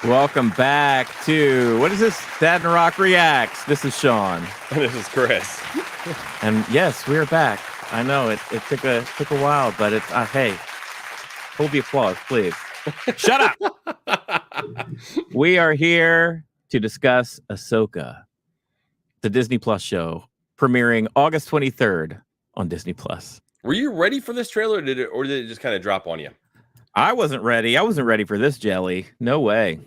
Welcome back to, what is this? Dadnarok Reacts. This is Sean. And this is Chris. And yes, we're back. I know it took a while, but it's, hey, hold the applause, please. Shut up. We are here to discuss Ahsoka, the Disney Plus show, premiering August 23rd on Disney Plus. Were you ready for this trailer, or did it just kind of drop on you? I wasn't ready. I wasn't ready for this jelly. No way.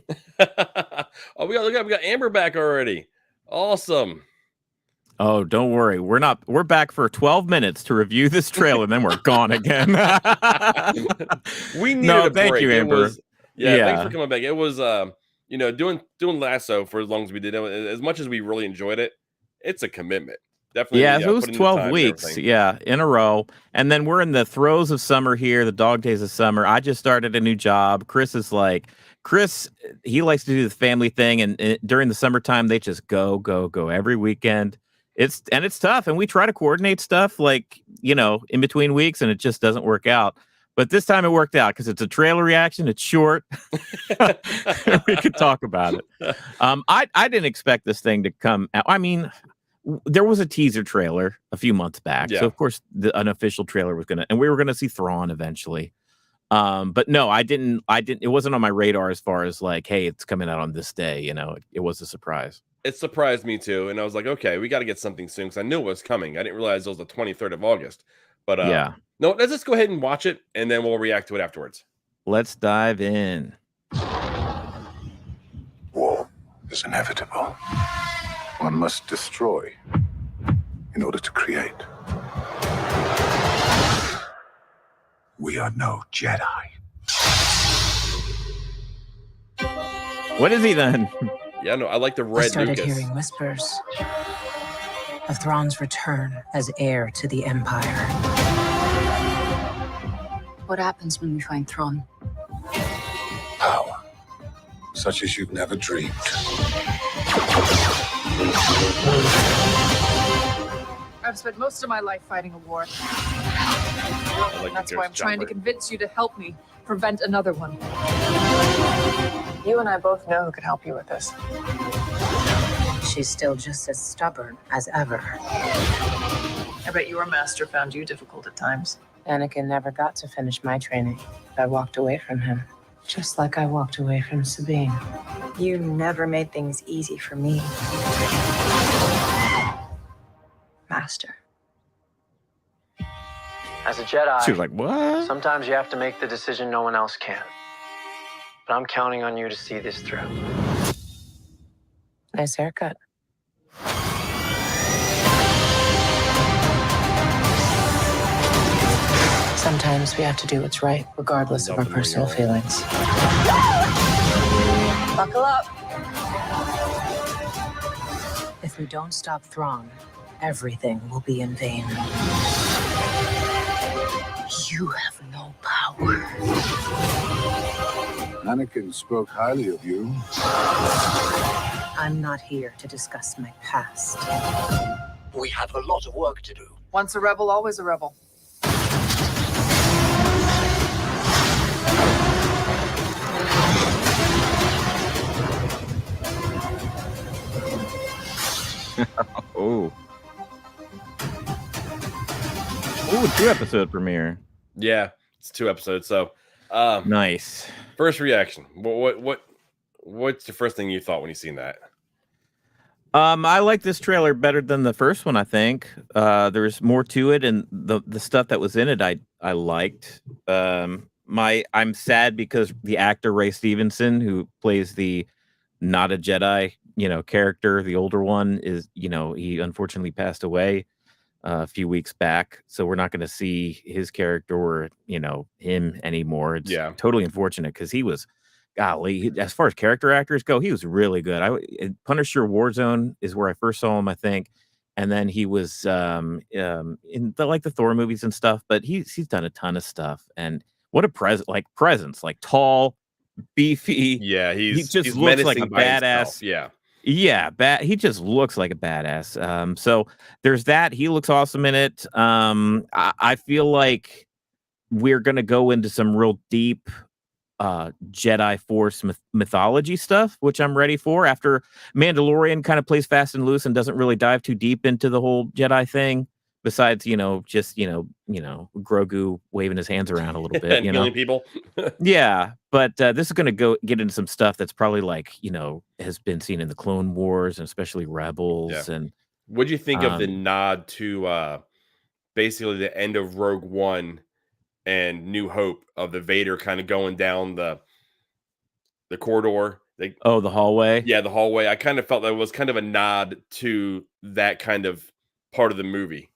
Oh, we got Amber back already. Awesome. Oh, don't worry. We're back for 12 minutes to review this trailer, and then we're gone again. We needed a break. Thank you, Amber. Thanks for coming back. It was doing Lasso for as long as we did it, as much as we really enjoyed it, it's a commitment. Definitely. Yeah, it was 12 weeks. Yeah, in a row. And then we're in the throes of summer here, the dog days of summer. I just started a new job. Chris, he likes to do the family thing. And during the summertime, they just go every weekend. It's tough. And we try to coordinate stuff in between weeks, and it just doesn't work out. But this time it worked out because it's a trailer reaction. It's short. We could talk about it. I didn't expect this thing to come out. I mean, there was a teaser trailer a few months back. Yeah. So, of course, an official trailer was and we were going to see Thrawn eventually. But no, I didn't. It wasn't on my radar as far as hey, it's coming out on this day. It was a surprise. It surprised me, too. And I was like, okay, we got to get something soon because I knew it was coming. I didn't realize it was the 23rd of August. But yeah. No, let's just go ahead and watch it, and then we'll react to it afterwards. Let's dive in. War is inevitable. One must destroy in order to create. We are no Jedi. What is he then? Yeah, no, I like the red. I started Lucas. hearing whispers of Thrawn's return as heir to the Empire. What happens when we find Thrawn? Power, such as you've never dreamed. I've spent most of my life fighting a war. That's why I'm trying to convince you to help me prevent another one. You and I both know who could help you with this. She's still just as stubborn as ever. I bet your master found you difficult at times. Anakin never got to finish my training. I walked away from him, just like I walked away from Sabine. You never made things easy for me, Master. As a Jedi, she was like, what? Sometimes you have to make the decision no one else can. But I'm counting on you to see this through. Nice haircut. Sometimes we have to do what's right, regardless of our personal feelings. Buckle up. If we don't stop Thrawn, everything will be in vain. You have no power. Anakin spoke highly of you. I'm not here to discuss my past. We have a lot of work to do. Once a rebel, always a rebel. Oh. Ooh, 2-episode premiere. Yeah, it's 2 episodes. So, nice. First reaction. What's the first thing you thought when you seen that? I like this trailer better than the first one. I think there's more to it, and the stuff that was in it, I liked. I'm sad because the actor Ray Stevenson, who plays the not a Jedi, character, the older one, is, he unfortunately passed away a few weeks back. So we're not going to see his character or, him anymore. It's totally unfortunate because he was, golly, as far as character actors go, he was really good. Punisher Warzone is where I first saw him, I think. And then he was in the Thor movies and stuff, but he's done a ton of stuff. And what a presence, tall, beefy. Yeah, he just looks like a badass. Himself. Yeah, he just looks like a badass. So there's that. He looks awesome in it. I feel like we're gonna go into some real deep Jedi Force mythology stuff, which I'm ready for. After Mandalorian kind of plays fast and loose and doesn't really dive too deep into the whole Jedi thing. Besides, just Grogu waving his hands around a little bit, and healing people. Yeah, but this is going to get into some stuff that's probably has been seen in the Clone Wars and especially Rebels. Yeah. And what'd you think of the nod to basically the end of Rogue One and New Hope of the Vader kind of going down the corridor? The hallway. Yeah, the hallway. I kind of felt that was kind of a nod to that kind of part of the movie.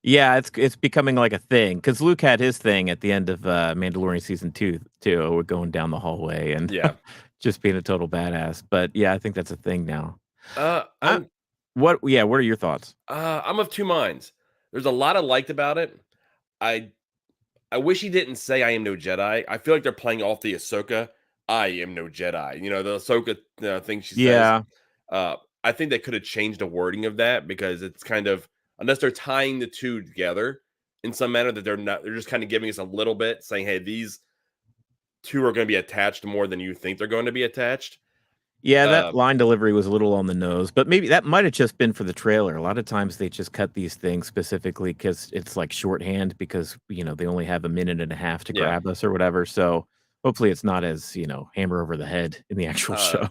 Yeah, it's becoming like a thing because Luke had his thing at the end of Mandalorian season 2 too, going down the hallway and just being a total badass. But yeah, I think that's a thing now. What are your thoughts? I'm of two minds. There's a lot I liked about it. I wish he didn't say I am no Jedi. I feel like they're playing off the Ahsoka I am no Jedi. The Ahsoka thing she says. I think they could have changed the wording of that because it's kind of, unless they're tying the two together in some manner, that they're just kind of giving us a little bit, saying, hey, these two are going to be attached more than you think they're going to be attached. Yeah, that line delivery was a little on the nose, but maybe that might have just been for the trailer. A lot of times they just cut these things specifically because it's like shorthand because, they only have a minute and a half to grab us or whatever. So hopefully it's not as, hammer over the head in the actual show.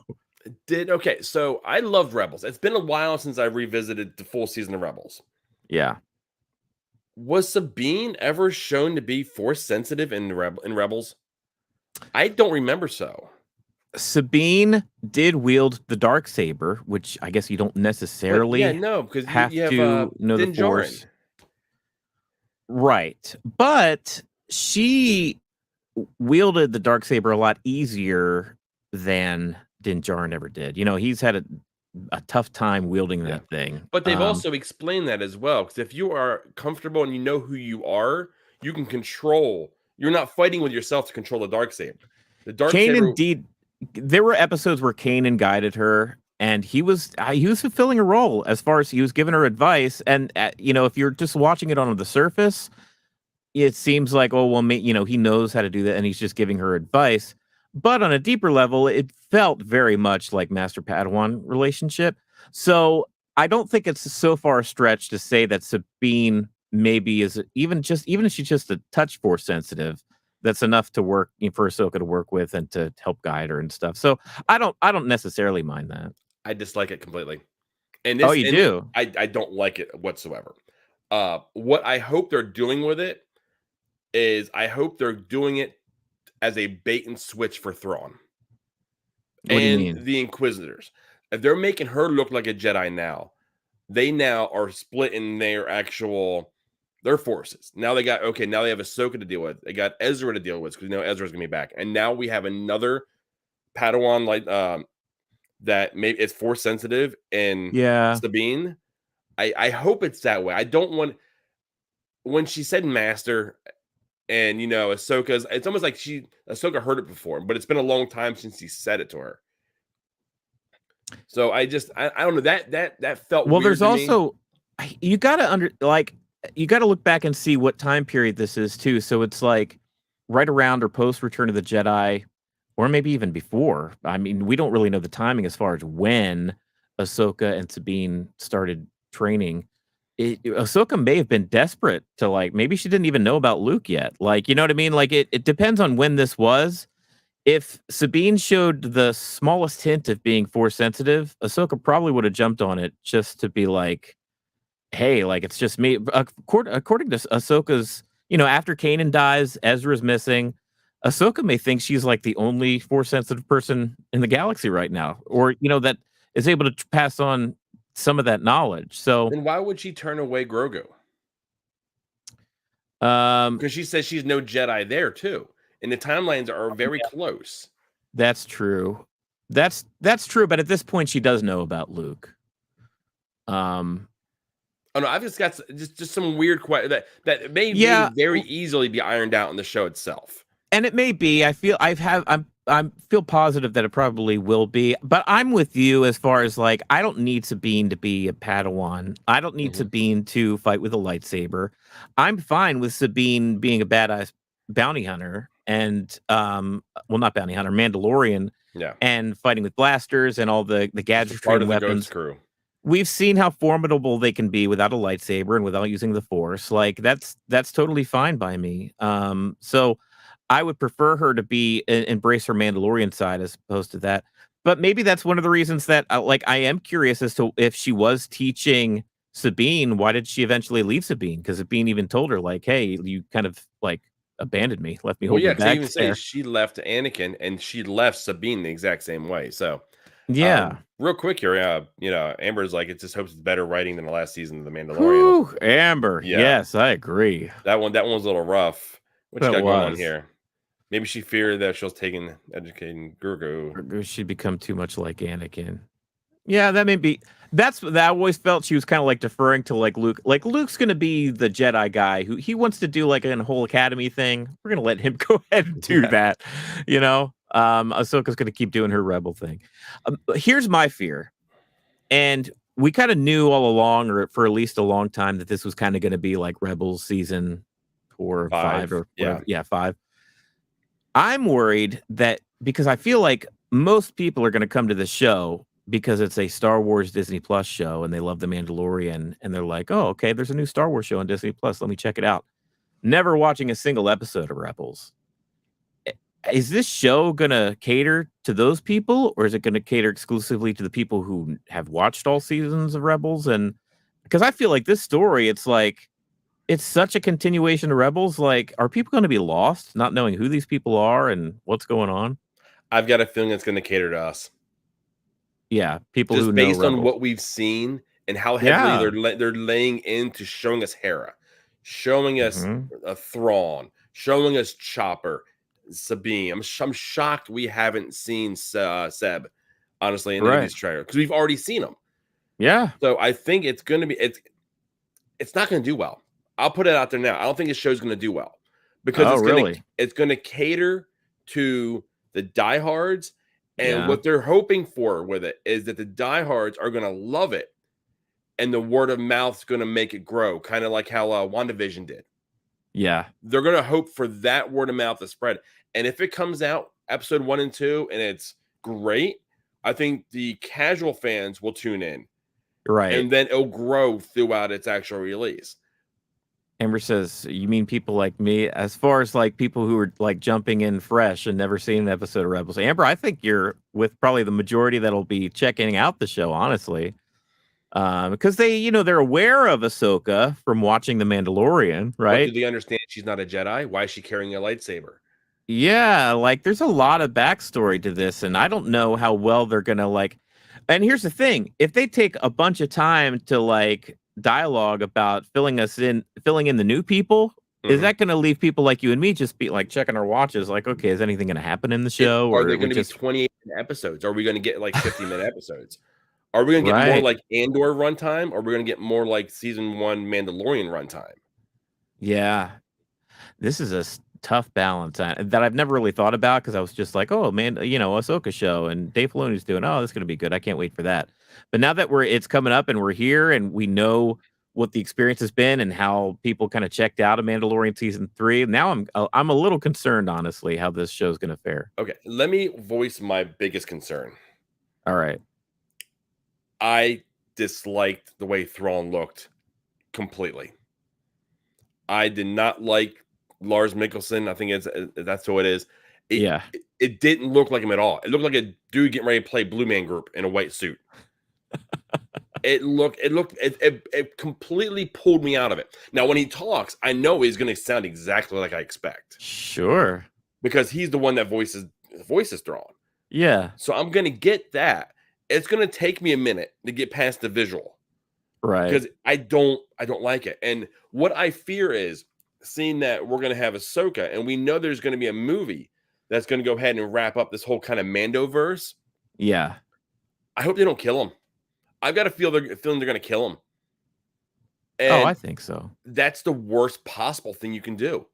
Okay, so I loved Rebels. It's been a while since I revisited the full season of Rebels. Yeah. Was Sabine ever shown to be force sensitive in Rebels? I don't remember so. Sabine did wield the Darksaber, which I guess you don't necessarily because have you have, to know the Din Force. Djarin. Right. But she wielded the Darksaber a lot easier than Din Djarin ever did. He's had a tough time wielding that thing. But they've also explained that as well. Because if you are comfortable and you know who you are, you can control. You're not fighting with yourself to control the Darksaber. The Darksaber. Indeed, there were episodes where Kanan guided her, and he was fulfilling a role as far as he was giving her advice. And if you're just watching it on the surface, it seems like, he knows how to do that, and he's just giving her advice. But on a deeper level, it felt very much like Master Padawan relationship. So I don't think it's so far a stretch to say that Sabine maybe is even if she's just a touch Force sensitive, that's enough to work for Ahsoka to work with and to help guide her and stuff. So I don't necessarily mind that. I dislike it completely. And you do? I don't like it whatsoever. What I hope they're doing with it is I hope they're doing it as a bait and switch for Thrawn. What do you mean? The Inquisitors. If they're making her look like a Jedi now, they now are splitting their forces. Now they have Ahsoka to deal with. They got Ezra to deal with because Ezra's gonna be back. And now we have another Padawan that maybe it's force sensitive in Sabine. I hope it's that way. I don't want, when she said master and Ahsoka's, it's almost like Ahsoka heard it before, but it's been a long time since he said it to her. So I don't know, that felt weird. There's also you gotta look back and see what time period this is too. So it's like right around or post Return of the Jedi, or maybe even before. I mean, we don't really know the timing as far as when Ahsoka and Sabine started training. Ahsoka may have been desperate to maybe she didn't even know about Luke yet. You know what I mean? It depends on when this was. If Sabine showed the smallest hint of being Force sensitive, Ahsoka probably would have jumped on it just to be like, hey, it's just me. According to Ahsoka's, after Kanan dies, Ezra's missing. Ahsoka may think she's the only Force sensitive person in the galaxy right now, or that is able to pass on some of that knowledge. So then why would she turn away Grogu? Because she says she's no Jedi there too, and the timelines are very close. That's true. That's true. But at this point, she does know about Luke. Oh no, I've just got just some weird question that may very easily be ironed out in the show itself. And it may be. I feel feel positive that it probably will be. But I'm with you as far as I don't need Sabine to be a Padawan. I don't need Sabine to fight with a lightsaber. I'm fine with Sabine being a badass bounty hunter and well, not bounty hunter, Mandalorian, Yeah. and fighting with blasters and all the gadgetry Part and of the weapons. Ghost crew. We've seen how formidable they can be without a lightsaber and without using the Force. Like that's totally fine by me. So I would prefer her to be embrace her Mandalorian side as opposed to that. But maybe that's one of the reasons that I am curious as to if she was teaching Sabine, why did she eventually leave Sabine? Because Sabine even told her, like, hey, you kind of like abandoned me, left me Well, holding yeah, the because they bag even say there. she left Anakin and she left Sabine the exact same way. So, Yeah. real quick here, Amber's like, it just hopes it's better writing than the last season of The Mandalorian. Whew, Amber. Yeah. Yes, I agree. That one's a little rough. What you That got going on was. here? Maybe she feared that she was educating Grogu. Or she'd become too much like Anakin. Yeah, that may be. That's what I always felt. She was kind of like deferring to like Luke. Like Luke's gonna be the Jedi guy who he wants to do like a whole academy thing. We're gonna let him go ahead and do that. You know, Ahsoka's gonna keep doing her rebel thing. Here's my fear, and we kind of knew all along, or for at least a long time, that this was kind of gonna be like Rebels season 4 or 5 or whatever. Yeah, 5. I'm worried that because I feel like most people are going to come to this show because it's a Star Wars Disney Plus show and they love The Mandalorian and they're like, oh, okay, there's a new Star Wars show on Disney Plus. Let me check it out. Never watching a single episode of Rebels. Is this show going to cater to those people or is it going to cater exclusively to the people who have watched all seasons of Rebels? And because I feel like this story, it's like, it's such a continuation of Rebels. Like, are people going to be lost, not knowing who these people are and what's going on? I've got a feeling it's going to cater to us. Yeah, people just who know based on Rebels. what we've seen and how heavily they're laying into showing us Hera, showing us a Thrawn, showing us Chopper, Sabine. I'm shocked we haven't seen Seb, honestly, in any of these trailers because we've already seen them. Yeah. So I think it's going to be it's not going to do well. I'll put it out there now. I don't think this show's going to do well because it's going to cater to the diehards, and what they're hoping for with it is that the diehards are going to love it, and the word of mouth is going to make it grow, kind of like how WandaVision did. Yeah, they're going to hope for that word of mouth to spread, and if it comes out episode 1 and 2 and it's great, I think the casual fans will tune in, right, and then it'll grow throughout its actual release. Amber says, you mean people like me? As far as like people who are like jumping in fresh and never seen an episode of Rebels. Amber, I think you're with probably the majority that'll be checking out the show, honestly. Because they're aware of Ahsoka from watching The Mandalorian, right? But do they understand she's not a Jedi? Why is she carrying a lightsaber? Yeah, like there's a lot of backstory to this, and I don't know how well they're gonna like. And here's the thing: if they take a bunch of time to like dialogue about filling in the new people, is that going to leave people like you and me just be like checking our watches like, okay, is anything going to happen in the show? Or are they going to be 28 episodes? Are we going to get like 50-minute episodes? Are we going to get more like Andor runtime? Or are we going to get more like season 1 Mandalorian runtime? Yeah, this is a tough balance that I've never really thought about because I was just like, oh man, Ahsoka show and Dave Filoni's doing, oh, this is going to be good. I can't wait for that. But now that it's coming up and we're here and we know what the experience has been and how people kind of checked out of Mandalorian season 3, now I'm a little concerned, honestly, how this show's going to fare. Okay, let me voice my biggest concern. All right. I disliked the way Thrawn looked completely. I did not like Lars Mikkelsen. I think that's who it is. It didn't look like him at all. It looked like a dude getting ready to play Blue Man Group in a white suit. It completely pulled me out of it. Now, when he talks, I know he's going to sound exactly like I expect. Sure. Because he's the one that voices Thrawn. Yeah. So I'm going to get that. It's going to take me a minute to get past the visual. Right. Because I don't like it. And what I fear is seeing that we're going to have Ahsoka, and we know there's going to be a movie that's going to go ahead and wrap up this whole kind of Mandoverse. Yeah. I hope they don't kill him. I've got a feeling they're going to kill him. And I think so. That's the worst possible thing you can do.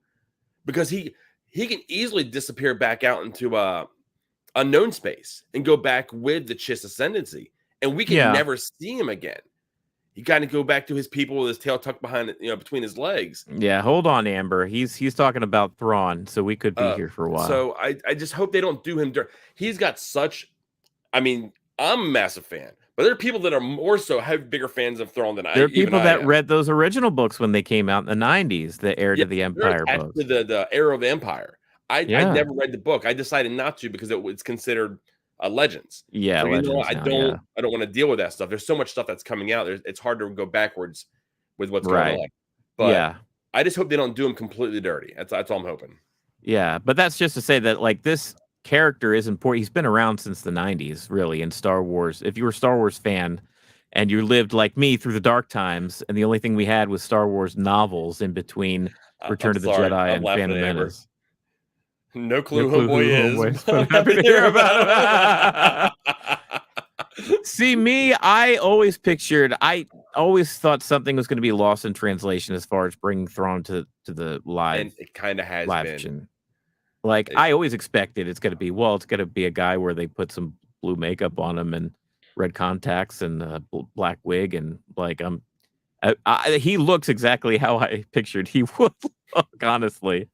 Because he can easily disappear back out into unknown space and go back with the Chiss Ascendancy. And we can never see him again. he got to go back to his people with his tail tucked behind, between his legs. Yeah, hold on, Amber. He's talking about Thrawn, so we could be here for a while. So I just hope they don't do him dirt. He's got such. I mean, I'm a massive fan, but there are people that are more so have bigger fans of Thrawn than I. There are people that am. read those original books when they came out in the 90s, the Heir to the Empire books. To the Heir of the Empire. I never read the book. I decided not to because it's considered Legends. Yeah, so, Legends. I don't want to deal with that stuff. There's so much stuff that's coming out. It's hard to go backwards with what's going on. But I just hope they don't do him completely dirty. That's all I'm hoping. Yeah, but that's just to say that like this character is important. He's been around since the 90s, really, in Star Wars. If you were a Star Wars fan and you lived like me through the dark times, and the only thing we had was Star Wars novels in between Return of the Jedi and Phantom Menace. No clue who boy is. But happy to hear about it. See, me, I always thought something was going to be lost in translation as far as bringing Thrawn to the live. And it kind of has been. Like, I always expected it's going to be a guy where they put some blue makeup on him and red contacts and a black wig. And like, he looks exactly how I pictured he would look, honestly.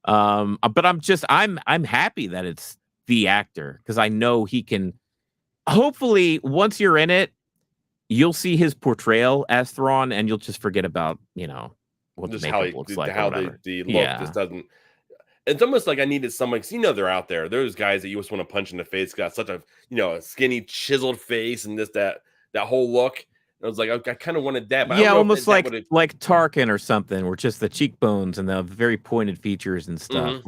But I'm happy that it's the actor because I know he can. Hopefully, once you're in it, you'll see his portrayal as Thrawn, and you'll just forget about what just the makeup looks like. How the look just doesn't. It's almost like I needed someone. Cause they're out there. Those guys that you just want to punch in the face. Got such a a skinny, chiseled face, and that whole look. And I was like, I kind of wanted that. But almost like Tarkin or something, where just the cheekbones and the very pointed features and stuff.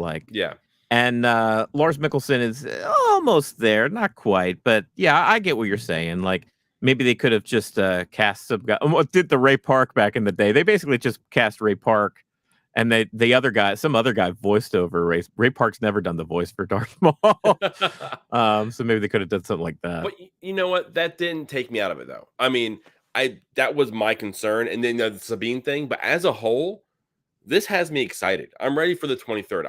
And Lars Mikkelsen is almost there, not quite, but yeah, I get what you're saying. Like maybe they could have just cast some guy. What did the Ray Park back in the day? They basically just cast Ray Park, and some other guy voiced over Ray. Ray Park's never done the voice for Darth Maul, so maybe they could have done something like that. But you know what? That didn't take me out of it, though. I mean, that was my concern, and then the Sabine thing. But as a whole, this has me excited. I'm ready for the 23rd.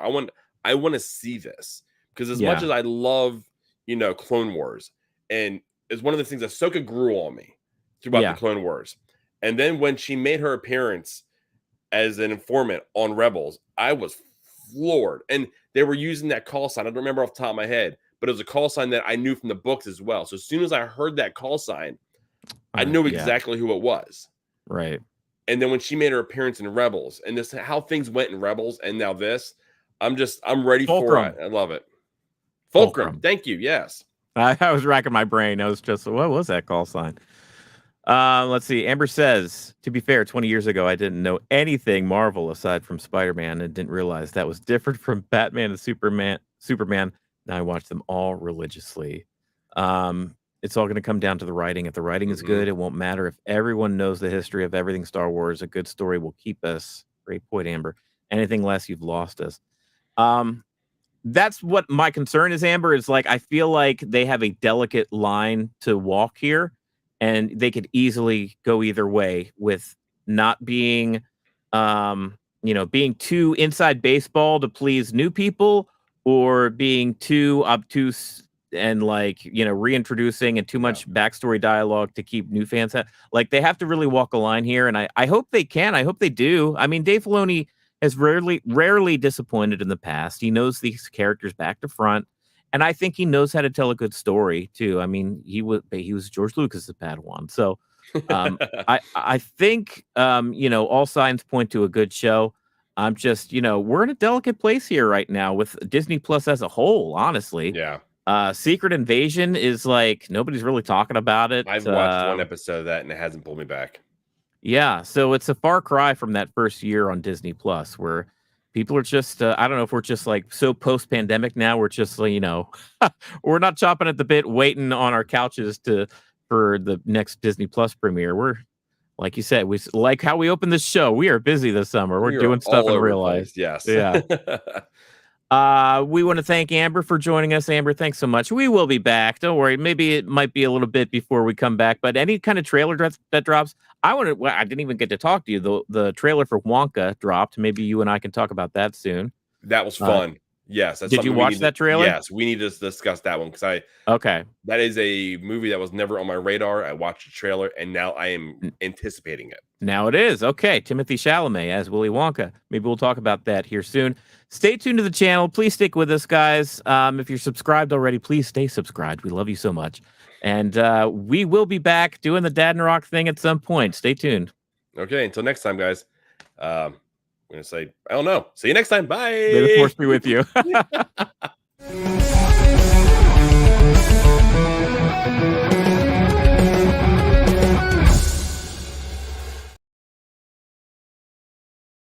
I want to see this because as much as I love, Clone Wars, and it's one of the things Ahsoka grew on me throughout the Clone Wars. And then when she made her appearance as an informant on Rebels, I was floored. And they were using that call sign. I don't remember off the top of my head, but it was a call sign that I knew from the books as well. So as soon as I heard that call sign, I knew exactly who it was. Right. And then when she made her appearance in Rebels, and this how things went in Rebels, and now this, I'm ready for it. I love it. Fulcrum. Thank you. Yes. I was racking my brain. I was just, what was that call sign? Let's see. Amber says, to be fair, 20 years ago, I didn't know anything Marvel aside from Spider-Man and didn't realize that was different from Batman and Superman. Now I watch them all religiously. It's all going to come down to the writing. If the writing is good, it won't matter. If everyone knows the history of everything Star Wars, a good story will keep us. Great point, Amber. Anything less, you've lost us. That's what my concern is, Amber, is like, I feel like they have a delicate line to walk here, and they could easily go either way with not being, being too inside baseball to please new people, or being too obtuse and reintroducing and too much backstory dialogue to keep new fans happy. Like they have to really walk a line here, and I hope they can. I hope they do. I mean, Dave Filoni has rarely disappointed in the past. He knows these characters back to front, and I think he knows how to tell a good story too. I mean, he was George Lucas's Padawan, so I think all signs point to a good show. I'm just we're in a delicate place here right now with Disney Plus as a whole. Honestly, Secret Invasion is like nobody's really talking about it. I've watched one episode of that, and it hasn't pulled me back. Yeah, so it's a far cry from that first year on Disney Plus, where people are just, I don't know if we're just like so post-pandemic now, we're just, we're not chopping at the bit, waiting on our couches for the next Disney Plus premiere. We're, like you said, we like how we opened this show. We are busy this summer. We're doing stuff in real life. Yes. Yeah. We want to thank Amber for joining us. Amber, thanks so much. We will be back. Don't worry. Maybe it might be a little bit before we come back, but any kind of trailer that drops, I didn't even get to talk to you. The trailer for Wonka dropped. Maybe you and I can talk about that soon. That was fun. Yes. That's Did you something we watch need that to- trailer? Yes, we need to discuss that one because Okay. that is a movie that was never on my radar. I watched the trailer and now I am anticipating it. Now it is. Okay. Timothy Chalamet as Willy Wonka. Maybe we'll talk about that here soon. Stay tuned to the channel. Please stick with us, guys. If you're subscribed already, please stay subscribed. We love you so much. And we will be back doing the Dadnarok thing at some point. Stay tuned. Okay. Until next time, guys. I'm going to say, I don't know. See you next time. Bye. May the force be with you.